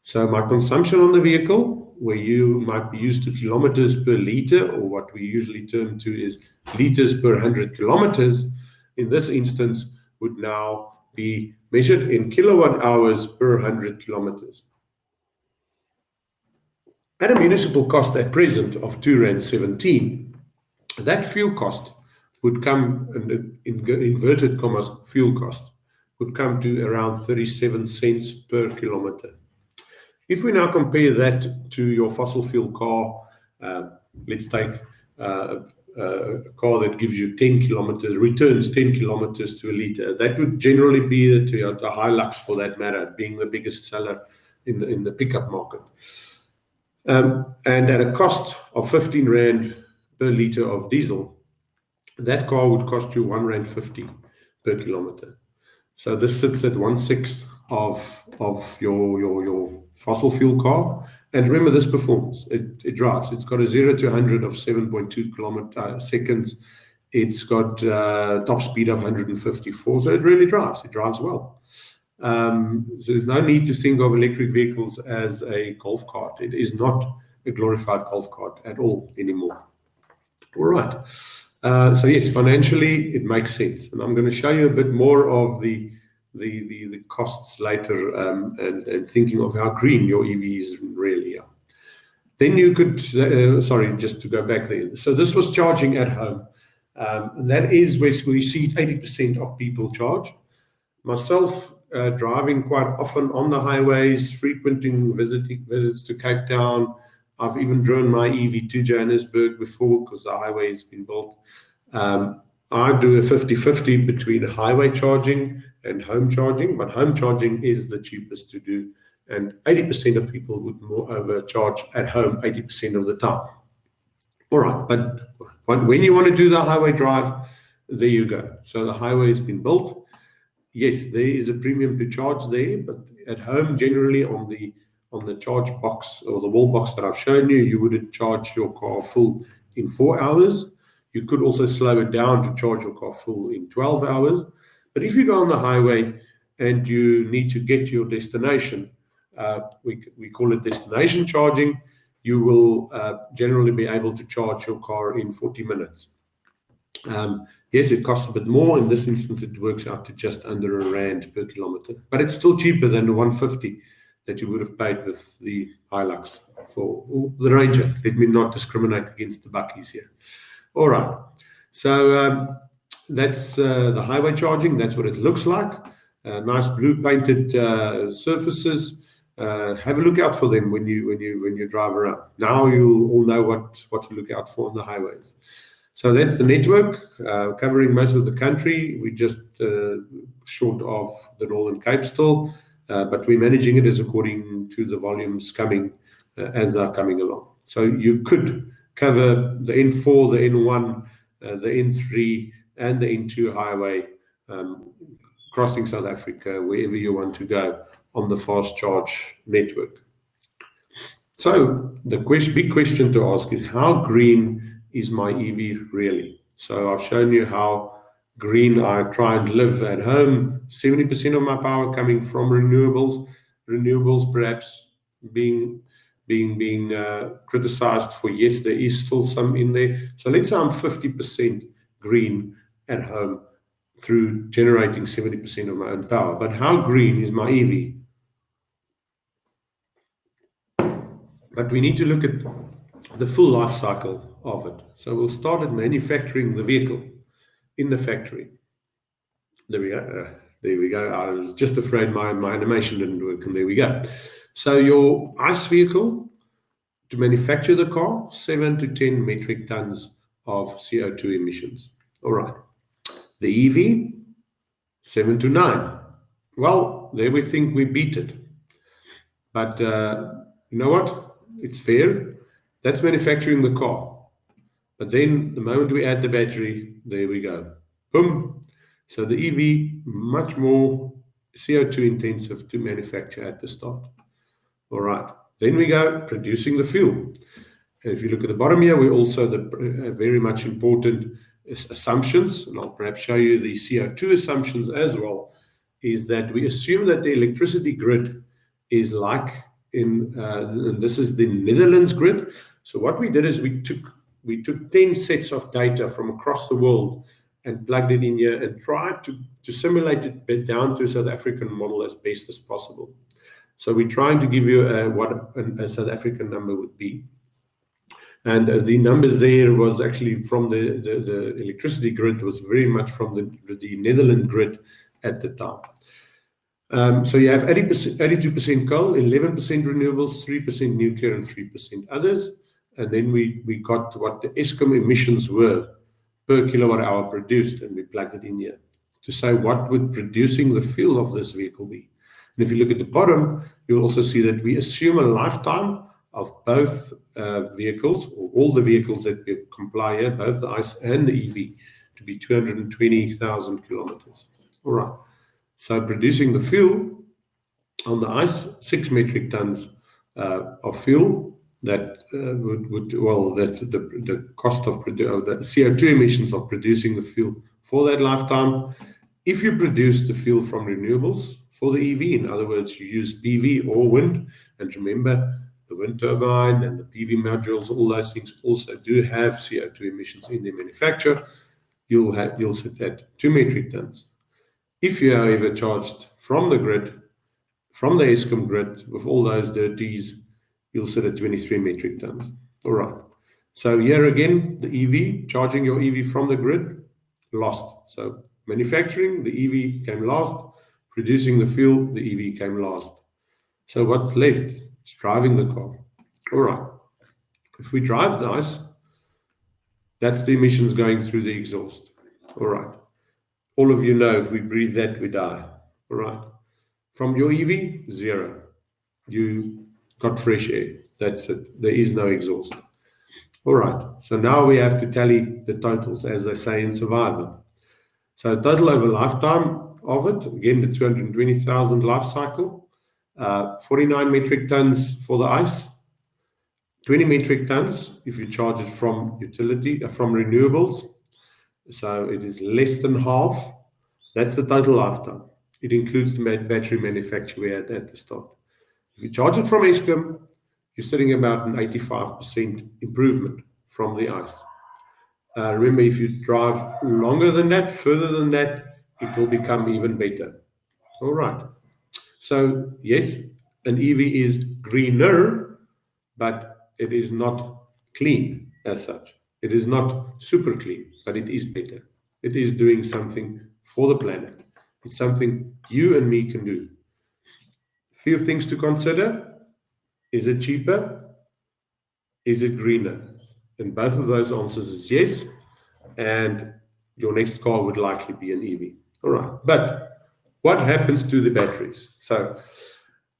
So my consumption on the vehicle, where you might be used to kilometers per liter, or what we usually term to is liters per 100 kilometers, in this instance would now be measured in kilowatt hours per 100 kilometers. At a municipal cost at present of R2.17, that fuel cost would come, in inverted commas, fuel cost, would come to around 37 cents per kilometer. If we now compare that to your fossil fuel car, let's take a car that gives you 10 kilometers, returns 10 kilometers to a liter. That would generally be the Toyota Hilux, for that matter, being the biggest seller in the pickup market. And at a cost of 15 Rand per liter of diesel, that car would cost you R1.50 per kilometer. So this sits at 1/6 of your fossil fuel car. And remember this performance. It drives. It's got a 0 to 100 of 7.2 seconds. It's got top speed of 154. So it really drives. It drives well. So there's no need to think of electric vehicles as a golf cart. It is not a glorified golf cart at all anymore. All right. So yes, financially, it makes sense. And I'm going to show you a bit more of the the costs later, and thinking of how green your EVs really are. Then you could, sorry, just to go back there. So this was charging at home. That is where we see 80% of people charge. Myself, driving quite often on the highways, frequenting visits to Cape Town. I've even driven my EV to Johannesburg before because the highway has been built. I do a 50-50 between highway charging and home charging, but home charging is the cheapest to do. And 80% of people would moreover charge at home 80% of the time. All right, but when you want to do the highway drive, there you go. So the highway has been built. Yes, there is a premium to charge there, but at home, generally on the charge box or the wall box that I've shown you, you would charge your car full in 4 hours. You could also slow it down to charge your car full in 12 hours. But if you go on the highway and you need to get to your destination, we call it destination charging, you will generally be able to charge your car in 40 minutes. Yes, it costs a bit more. In this instance, it works out to just under R1 per kilometer. But it's still cheaper than the 150 that you would have paid with the Hilux for the Ranger. Let me not discriminate against the buckies here. All right. So that's the highway charging. That's what it looks like. Nice blue painted surfaces. Have a look out for them when you drive around. Now you'll all know what to look out for on the highways. So that's the network covering most of the country. We're just short of the Northern Cape still, but we're managing it as according to the volumes coming as they're coming along. So you could cover the N4, the N1, the N3, and the N2 highway crossing South Africa, wherever you want to go on the fast charge network. So the big question to ask is, how green is my EV really? So I've shown you how green I try and live at home. 70% of my power coming from renewables. Renewables perhaps being criticized for, yes, there is still some in there. So let's say I'm 50% green at home through generating 70% of my own power. But how green is my EV? But we need to look at the full life cycle of it. So we'll start at manufacturing the vehicle in the factory. There we go. There we go. I was just afraid my animation didn't work, and there we go. So your ICE vehicle, to manufacture the car, 7 to 10 metric tons of CO2 emissions. All right. The EV, 7 to 9. Well, there we think we beat it. But you know what? It's fair. That's manufacturing the car. But then the moment we add the battery, there we go. Boom. So the EV, much more CO2 intensive to manufacture at the start. All right. Then we go producing the fuel. And if you look at the bottom here, we also very much important assumptions, and I'll perhaps show you the CO2 assumptions as well, is that we assume that the electricity grid is like and this is the Netherlands grid. So what we did is we took 10 sets of data from across the world and plugged it in here and tried to simulate it down to a South African model as best as possible. So we're trying to give you what a South African number would be. And the numbers there was actually from the electricity grid, was very much from the Netherlands grid at the time. So you have 82% coal, 11% renewables, 3% nuclear, and 3% others. And then we got what the Eskom emissions were per kilowatt hour produced, and we plugged it in here to say what would producing the fuel of this vehicle be. And if you look at the bottom, you'll also see that we assume a lifetime of both vehicles, or all the vehicles that we comply here, both the ICE and the EV, to be 220,000 kilometers. All right. So producing the fuel on the ICE, 6 metric tons of fuel. That that's the cost of the CO2 emissions of producing the fuel for that lifetime. If you produce the fuel from renewables for the EV, in other words, you use PV or wind, and remember the wind turbine and the PV modules, all those things also do have CO2 emissions in their manufacture. You'll sit at 2 metric tons. If you, however, charged from the grid, from the Eskom grid, with all those dirties, you'll sit at 23 metric tons. All right. So here again, the EV, charging your EV from the grid, lost. So manufacturing, the EV came last. Producing the fuel, the EV came last. So what's left? It's driving the car. All right. If we drive the ICE, that's the emissions going through the exhaust. All right. All of you know if we breathe that, we die. All right. From your EV, zero. You got fresh air. That's it. There is no exhaust. All right. So now we have to tally the totals, as they say in Survivor. So total over lifetime of it, again, the 220,000 life cycle, 49 metric tons for the ICE, 20 metric tons if you charge it from from renewables. So it is less than half. That's the total lifetime. It includes the battery manufacturer we had at the start. If you charge it from Eskom, you're sitting about an 85% improvement from the ICE. Remember, if you drive longer than that, further than that, it will become even better. All right. So yes, an EV is greener, but it is not clean as such. It is not super clean, but it is better. It is doing something for the planet. It's something you and me can do. Few things to consider. Is it cheaper? Is it greener? And both of those answers is yes. And your next car would likely be an EV. All right. But what happens to the batteries? So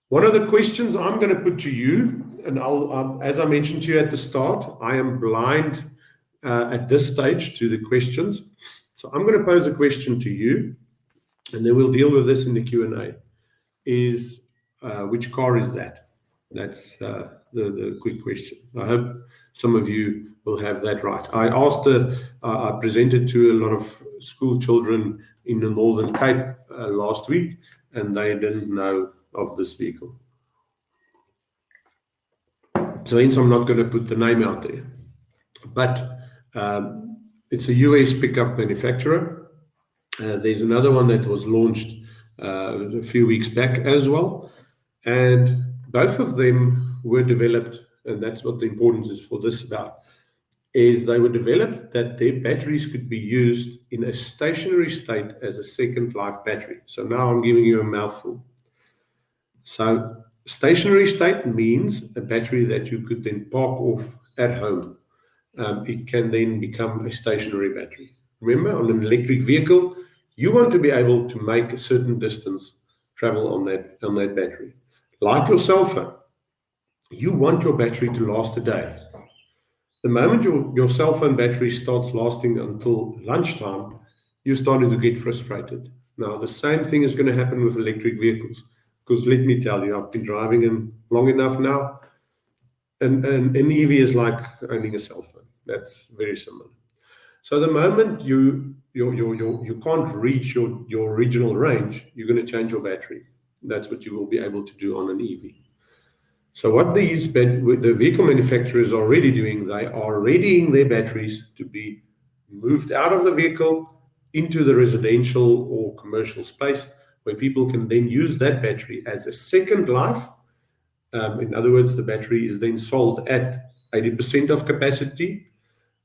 one of the questions I'm going to put to you, and as I mentioned to you at the start, I am blind at this stage to the questions. So I'm going to pose a question to you, and then we'll deal with this in the Q&A. Is which car is that? That's the quick question. I hope some of you will have that right. I presented to a lot of school children in the Northern Cape last week, and they didn't know of this vehicle. So hence I'm not going to put the name out there. But it's a US pickup manufacturer. There's another one that was launched a few weeks back as well. And both of them were developed, and that's what the importance is for this about, is they were developed that their batteries could be used in a stationary state as a second life battery. So now I'm giving you a mouthful. So stationary state means a battery that you could then park off at home. It can then become a stationary battery. Remember, on an electric vehicle, you want to be able to make a certain distance travel on that battery. Like your cell phone, you want your battery to last a day. The moment your cell phone battery starts lasting until lunchtime, you're starting to get frustrated. Now, the same thing is going to happen with electric vehicles, because let me tell you, I've been driving them long enough now, and an EV is like owning a cell phone. That's very similar. So the moment you can't reach your original range, you're going to change your battery. That's what you will be able to do on an EV. So what the vehicle manufacturers are already doing, they are readying their batteries to be moved out of the vehicle into the residential or commercial space, where people can then use that battery as a second life. In other words, the battery is then sold at 80% of capacity.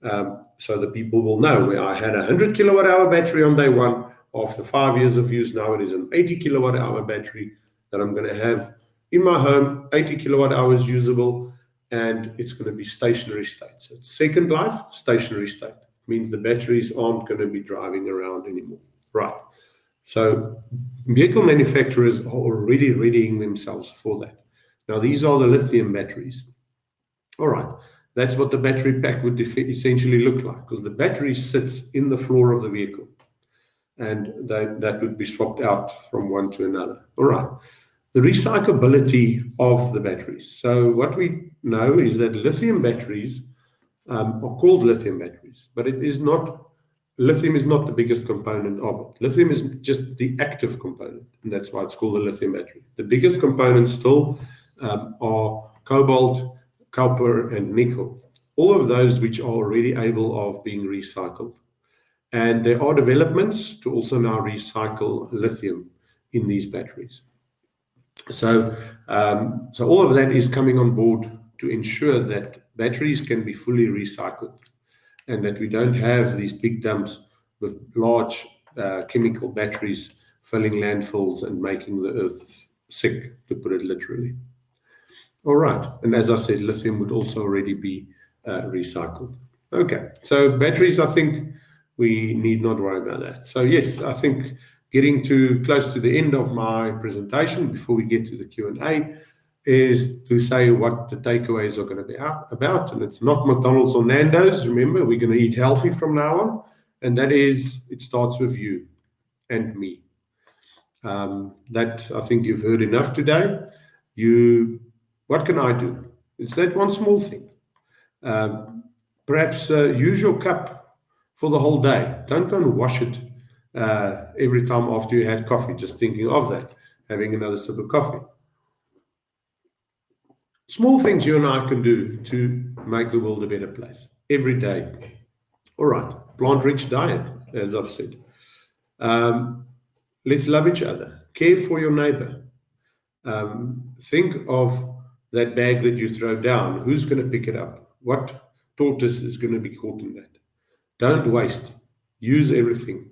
So the people will know, where I had a 100 kilowatt hour battery on day one. After 5 years of use, now it is an 80 kilowatt hour battery that I'm going to have in my home, 80 kilowatt hours usable, and it's going to be stationary state. So it's second life, stationary state. Means the batteries aren't going to be driving around anymore. Right. So vehicle manufacturers are already readying themselves for that. Now, these are the lithium batteries. All right. That's what the battery pack would essentially look like, because the battery sits in the floor of the vehicle, and that would be swapped out from one to another. All right. The recyclability of the batteries. So what we know is that lithium batteries are called lithium batteries, but lithium is not the biggest component of it. Lithium is just the active component, and that's why it's called a lithium battery. The biggest components still are cobalt, copper, and nickel. All of those which are already able of being recycled. And there are developments to also now recycle lithium in these batteries. So all of that is coming on board to ensure that batteries can be fully recycled and that we don't have these big dumps with large chemical batteries filling landfills and making the earth sick, to put it literally. All right. And as I said, lithium would also already be recycled. Okay. So batteries, I think we need not worry about that. So yes, I think getting close to the end of my presentation before we get to the Q&A is to say what the takeaways are going to be about. And it's not McDonald's or Nando's. Remember, we're going to eat healthy from now on. And that is, it starts with you and me. That I think you've heard enough today. What can I do? It's that one small thing. Perhaps use your cup for the whole day. Don't go and wash it every time after you had coffee, just thinking of that, having another sip of coffee. Small things you and I can do to make the world a better place every day. All right, plant-rich diet, as I've said. Let's love each other. Care for your neighbor. Think of that bag that you throw down. Who's going to pick it up? What tortoise is going to be caught in that? Don't waste. Use everything.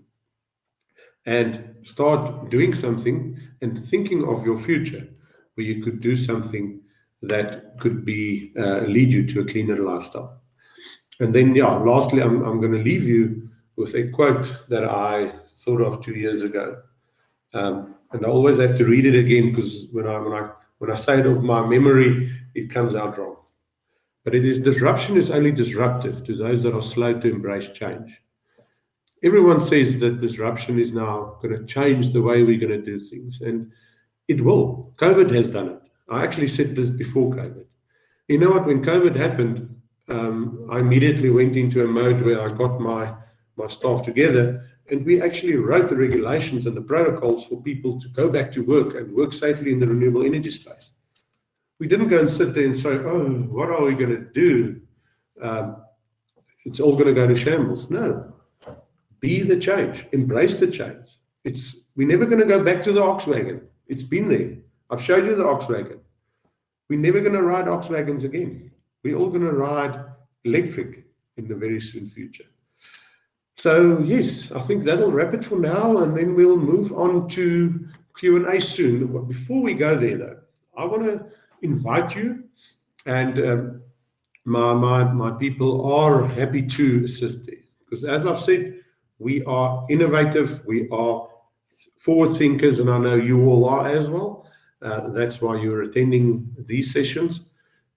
And start doing something and thinking of your future where you could do something that could be lead you to a cleaner lifestyle. And then, lastly, I'm going to leave you with a quote that I thought of 2 years ago. And I always have to read it again because when I say it off my memory, it comes out wrong. But it is, disruption is only disruptive to those that are slow to embrace change. Everyone says that disruption is now going to change the way we're going to do things. And it will. COVID has done it. I actually said this before COVID. You know what? When COVID happened, I immediately went into a mode where I got my staff together and we actually wrote the regulations and the protocols for people to go back to work and work safely in the renewable energy space. We didn't go and sit there and say, oh, what are we going to do? It's all going to go to shambles. No. Be the change. Embrace the change. We're never going to go back to the ox wagon. It's been there. I've showed you the ox wagon. We're never going to ride ox wagons again. We're all going to ride electric in the very soon future. So yes, I think that'll wrap it for now, and then we'll move on to Q&A soon. Before we go there, though, I want to invite you, and my people are happy to assist there. Because as I've said, we are innovative, we are forward thinkers, and I know you all are as well. That's why you're attending these sessions,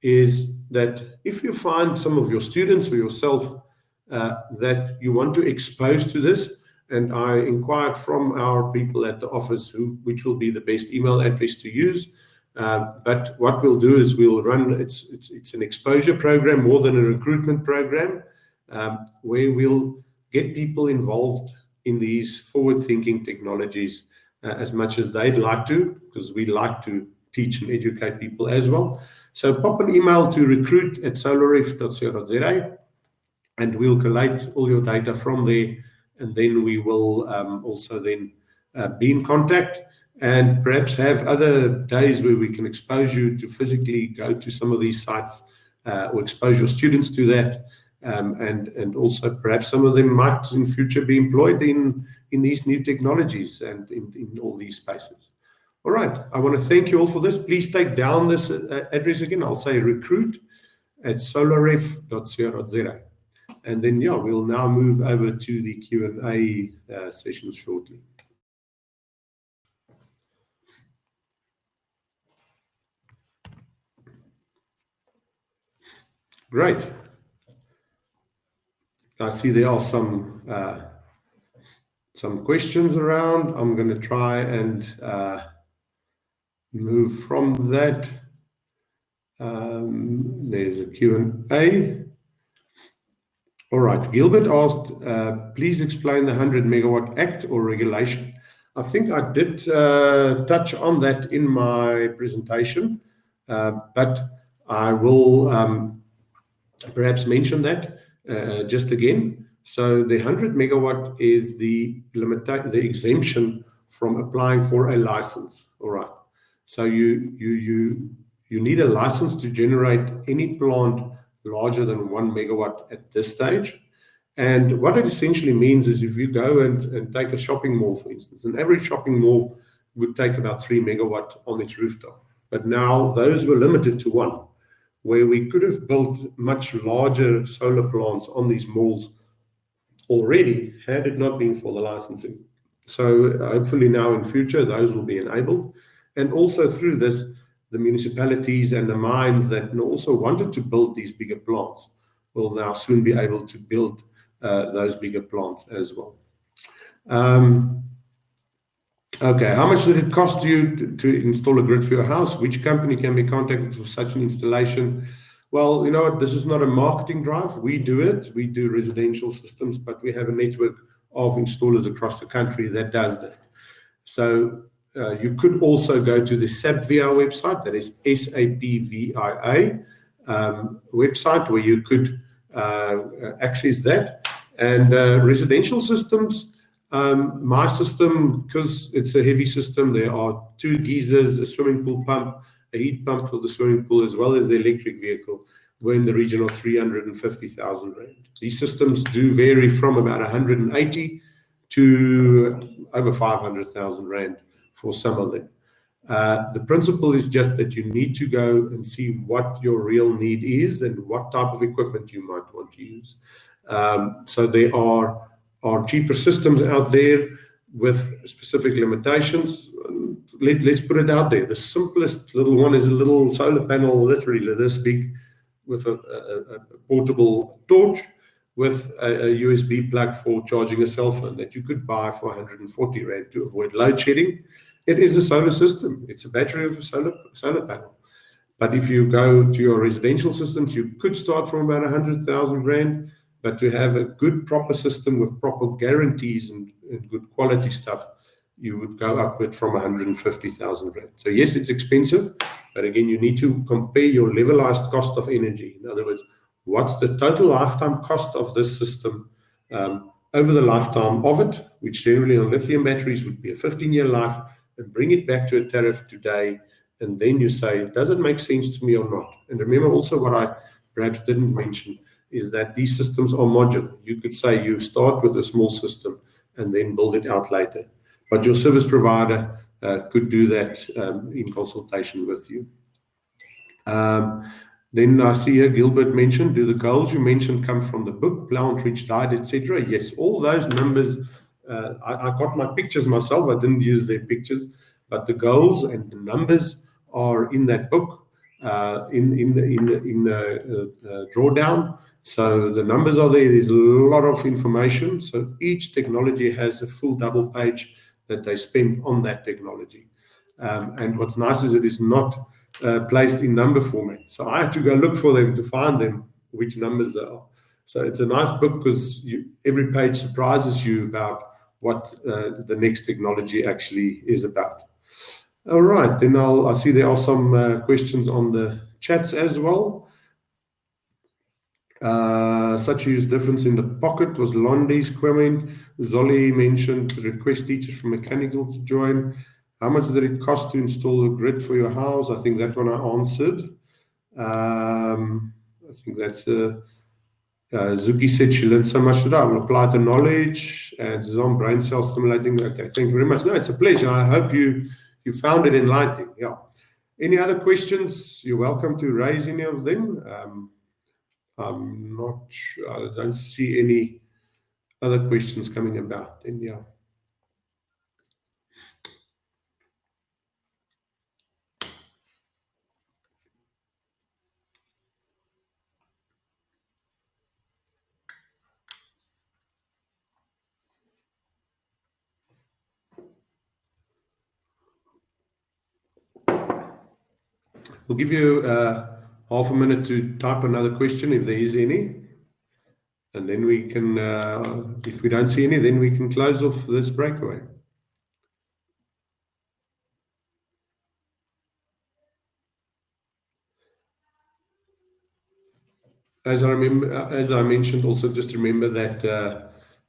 is that if you find some of your students or yourself that you want to expose to this, and I inquired from our people at the office which will be the best email address to use. But what we'll do is we'll run, it's an exposure program more than a recruitment program, where we'll get people involved in these forward-thinking technologies as much as they'd like to, because we like to teach and educate people as well. So pop an email to recruit@solaref.co.za, and we'll collate all your data from there, and then we will also then be in contact and perhaps have other days where we can expose you to physically go to some of these sites or expose your students to that. And also perhaps some of them might in future be employed in these new technologies and in all these spaces. All right, I want to thank you all for this. Please take down this address again. I'll say recruit@solaref.co.za. And then, we'll now move over to the Q&A session shortly. Great. I see there are some questions around. I'm going to try and move from that. There's a Q&A. All right. Gilbert asked, please explain the 100 Megawatt Act or regulation. I think I did touch on that in my presentation, but I will perhaps mention that just again. So the 100 megawatt is the exemption from applying for a license. All right. So you need a license to generate any plant larger than 1 megawatt at this stage. And what it essentially means is if you go and take a shopping mall, for instance, an average shopping mall would take about 3 megawatt on its rooftop. But now those were limited to 1, where we could have built much larger solar plants on these malls already had it not been for the licensing. So hopefully now in future, those will be enabled. And also through this, the municipalities and the mines that also wanted to build these bigger plants will now soon be able to build those bigger plants as well. Okay, how much did it cost you to install a grid for your house? Which company can be contacted for such an installation? Well, you know what, this is not a marketing drive. We do it. We do residential systems, but we have a network of installers across the country that does that. So you could also go to the SAPVIA website, that is SAPVIA website, where you could access that. And residential systems, my system, because it's a heavy system, there are 2 geysers, a swimming pool pump, a heat pump for the swimming pool, as well as the electric vehicle, were in the region of 350,000 Rand. These systems do vary from about 180 to over 500,000 Rand for some of them. The principle is just that you need to go and see what your real need is and what type of equipment you might want to use. So there are cheaper systems out there with specific limitations. Let's put it out there. The simplest little one is a little solar panel, literally this big, with a portable torch with a USB plug for charging a cell phone that you could buy for 140 Rand to avoid load shedding. It is a solar system. It's a battery of a solar panel. But if you go to your residential systems, you could start from about 100,000 Rand, but to have a good, proper system with proper guarantees and good quality stuff, you would go upward from 150,000 Rand. So yes, it's expensive, but again, you need to compare your levelized cost of energy. In other words, what's the total lifetime cost of this system over the lifetime of it, which generally on lithium batteries would be a 15-year life, and bring it back to a tariff today. And then you say, does it make sense to me or not? And remember also what I perhaps didn't mention is that these systems are modular. You could say you start with a small system and then build it out later. But your service provider could do that in consultation with you. Then I see here Gilbert mentioned, do the goals you mentioned come from the book, plant, reach, diet, etc.? Yes, all those numbers, I got my pictures myself. I didn't use their pictures, but the goals and the numbers are in that book, in the drawdown. So the numbers are there. There's a lot of information. So each technology has a full double page that they spend on that technology. And what's nice is it is not placed in number format. So I had to go look for them to find them, which numbers they are. So it's a nice book because every page surprises you about what the next technology actually is about. All right, then I see there are some questions on the chats as well. Such a huge difference in the pocket was Londi's comment. Zolly mentioned request teachers from mechanical to join. How much did it cost to install a grid for your house? I think that one I answered. I think that's Zuki said she learned so much today. I will apply the knowledge and it's on brain cell stimulating. Okay, thank you very much. No, it's a pleasure. I hope you found it enlightening. Yeah. Any other questions? You're welcome to raise any of them. I'm not sure. I don't see any other questions coming about. Then, yeah. We'll give you half a minute to type another question if there is any. And then we can, if we don't see any, then we can close off this breakaway. as I mentioned, also just remember that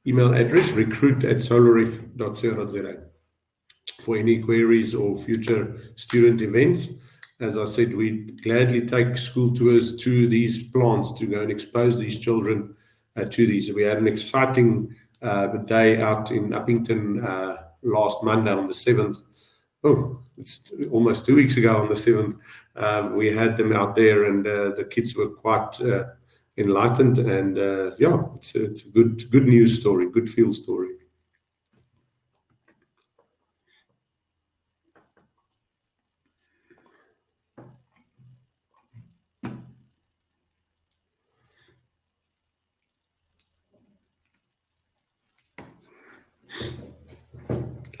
email address recruit@solarif.co.za for any queries or future student events. As I said, we gladly take school tours to these plants to go and expose these children to these. We had an exciting day out in Uppington last Monday on the 7th. Oh, it's almost 2 weeks ago on the 7th. We had them out there, and the kids were quite enlightened, and yeah, it's a good news story, good feel story.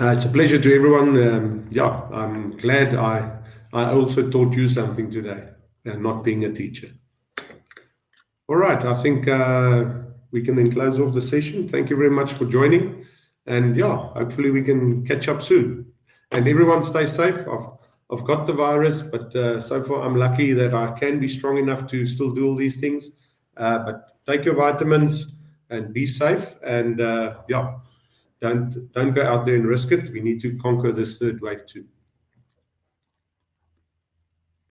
It's a pleasure to everyone. Yeah, I'm glad I also taught you something today, not being a teacher. All right, I think we can then close off the session. Thank you very much for joining. And yeah, hopefully we can catch up soon. And everyone stay safe. I've got the virus, but so far I'm lucky that I can be strong enough to still do all these things. But take your vitamins and be safe. And yeah, don't go out there and risk it. We need to conquer this third wave too.